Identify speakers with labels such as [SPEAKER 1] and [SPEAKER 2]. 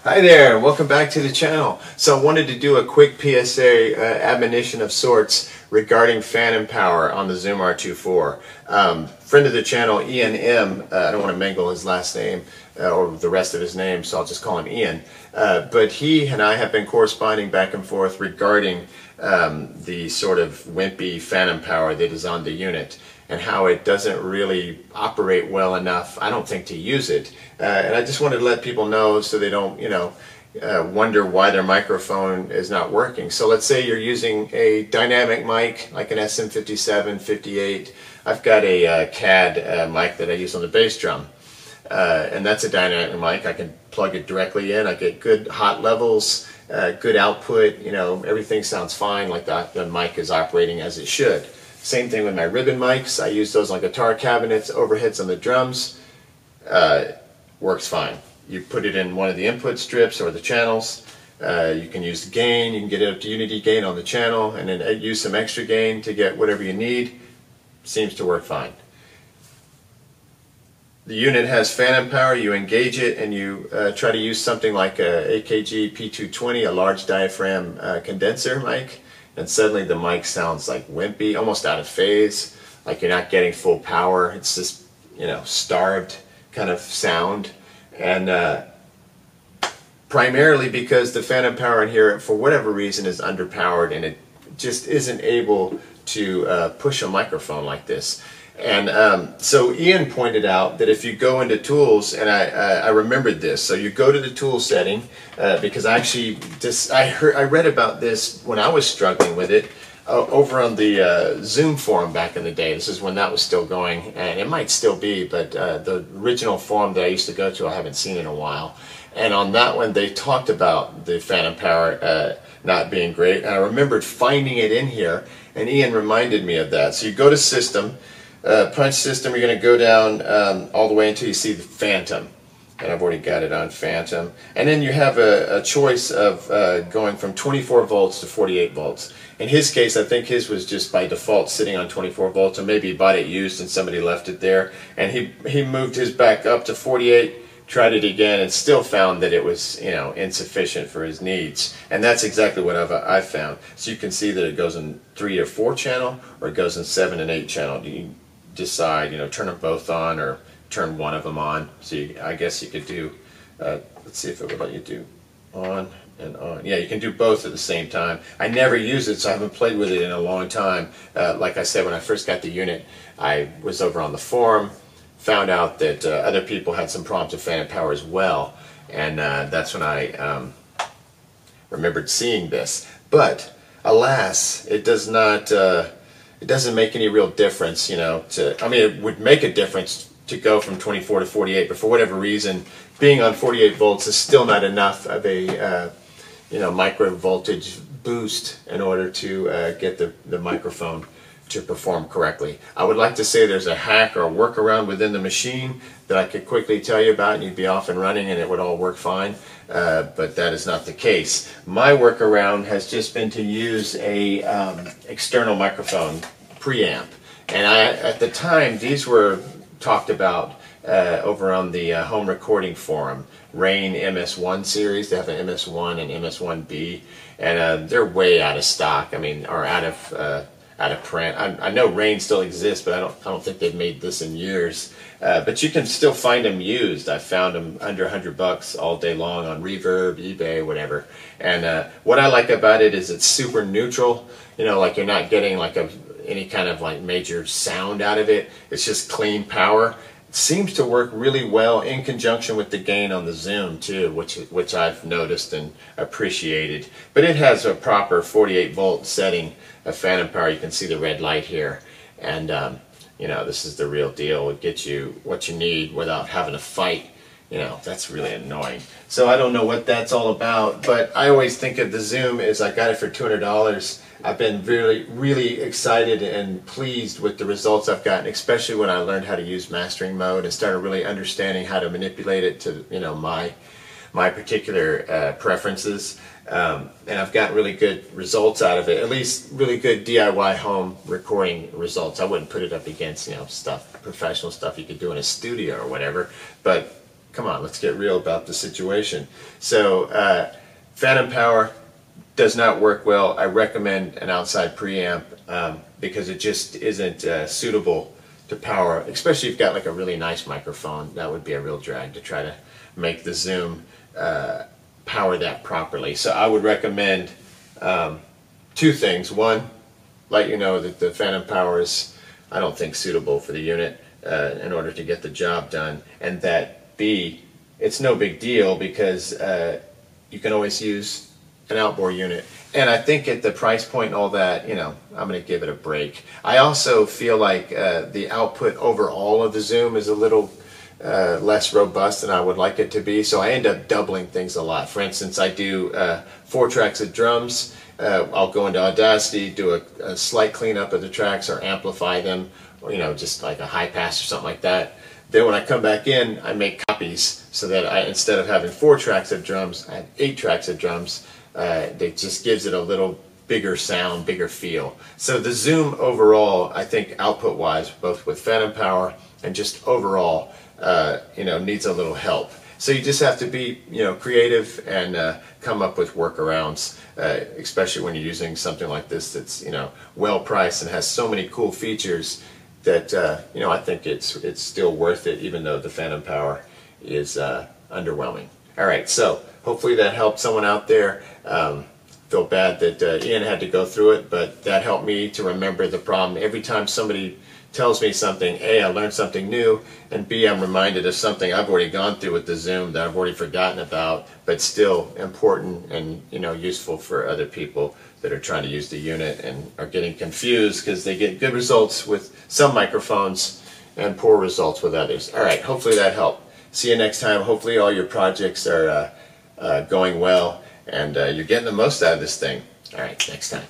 [SPEAKER 1] Hi there, welcome back to the channel. So I wanted to do a quick PSA admonition of sorts regarding phantom power on the Zoom R24. Friend of the channel, Ian M, I don't want to mangle his last name or the rest of his name, so I'll just call him Ian. But he and I have been corresponding back and forth regarding the sort of wimpy phantom power that is on the unit, and how it doesn't really operate well enough, I don't think, to use it. And I just wanted to let people know so they don't, wonder why their microphone is not working. So let's say you're using a dynamic mic, like an SM57, 58. I've got a CAD mic that I use on the bass drum. And that's a dynamic mic. I can plug it directly in. I get good hot levels, good output. Everything sounds fine, like the mic is operating as it should. Same thing with my ribbon mics. I use those on guitar cabinets, overheads on the drums. Works fine. You put it in one of the input strips or the channels. You can use the gain. You can get it up to unity gain on the channel, and then use some extra gain to get whatever you need. Seems to work fine. The unit has phantom power. You engage it and you try to use something like a AKG P220, a large diaphragm condenser mic, and suddenly the mic sounds like wimpy, almost out of phase, like you're not getting full power. It's just, starved kind of sound. And primarily because the phantom power in here, for whatever reason, is underpowered, and it just isn't able to push a microphone like this. And so Ian pointed out that if you go into tools, and I remembered this, so you go to the tool setting, because I actually I read about this when I was struggling with it over on the Zoom forum back in the day. This is when that was still going, and it might still be, but the original forum that I used to go to I haven't seen in a while. And on that one they talked about the phantom power not being great, and I remembered finding it in here, and Ian reminded me of that. So you go to System, punch System, you're going to go down all the way until you see the Phantom, and I've already got it on Phantom. And then you have a choice of going from 24 volts to 48 volts. In his case, I think his was just by default sitting on 24 volts, or maybe he bought it used and somebody left it there, and he moved his back up to 48, tried it again, and still found that it was insufficient for his needs. And that's exactly what I've found. So you can see that it goes in 3 or 4 channel, or it goes in 7 and 8 channel. You decide, turn them both on or turn one of them on. So I guess you could do, let's see if it would let you do on and on. Yeah, you can do both at the same time. I never use it, so I haven't played with it in a long time. Like I said, when I first got the unit, I was over on the forum, found out that other people had some problems with phantom power as well, and that's when I remembered seeing this. But alas, it does not. It doesn't make any real difference, it would make a difference to go from 24 to 48, but for whatever reason, being on 48 volts is still not enough of a, micro voltage boost in order to get the microphone to perform correctly. I would like to say there's a hack or a workaround within the machine that I could quickly tell you about, and you'd be off and running and it would all work fine, but that is not the case. My workaround has just been to use a external microphone preamp, and at the time these were talked about over on the home recording forum, Rane MS1 series. They have an MS1 and MS1B, and they're way out of stock. Or out of print. I know Rane still exists, but I don't think they've made this in years. But you can still find them used. I found them under $100 all day long on Reverb, eBay, whatever. And what I like about it is it's super neutral. Like you're not getting like any kind of like major sound out of it. It's just clean power. It seems to work really well in conjunction with the gain on the Zoom too, which I've noticed and appreciated. But it has a proper 48 volt setting of phantom power. You can see the red light here, and this is the real deal. It gets you what you need without having to fight. That's really annoying. So I don't know what that's all about, but I always think of the Zoom as I got it for $200. I've been really, really excited and pleased with the results I've gotten, especially when I learned how to use mastering mode and started really understanding how to manipulate it to my particular preferences. And I've got really good results out of it, at least really good DIY home recording results. I wouldn't put it up against professional stuff you could do in a studio or whatever, but come on, let's get real about the situation. So phantom power does not work well. I recommend an outside preamp because it just isn't suitable to power, especially if you've got like a really nice microphone. That would be a real drag to try to make the Zoom power that properly. So I would recommend two things. One, let you know that the phantom power is, I don't think, suitable for the unit in order to get the job done, and that B, it's no big deal because you can always use an outboard unit. And I think at the price point and all that, you know, I'm going to give it a break. I also feel like the output overall of the Zoom is a little less robust than I would like it to be, so I end up doubling things a lot. For instance, I do 4 tracks of drums. I'll go into Audacity, do a slight cleanup of the tracks or amplify them, or, you know, just like a high pass or something like that. Then when I come back in, I make copies so that instead of having 4 tracks of drums, I have 8 tracks of drums. It just gives it a little bigger sound, bigger feel. So the Zoom overall, I think output-wise, both with phantom power and just overall, you know, needs a little help. So you just have to be, you know, creative and come up with workarounds, especially when you're using something like this that's, you know, well priced and has so many cool features that, you know, I think it's still worth it, even though the phantom power is underwhelming. All right, so hopefully that helped someone out there. Feel bad that Ian had to go through it, but that helped me to remember the problem. Every time somebody tells me something, A, I learned something new, and B, I'm reminded of something I've already gone through with the Zoom that I've already forgotten about, but still important and, you know, useful for other people that are trying to use the unit and are getting confused because they get good results with some microphones and poor results with others. All right, hopefully that helped. See you next time. Hopefully all your projects are going well and you're getting the most out of this thing. All right, next time.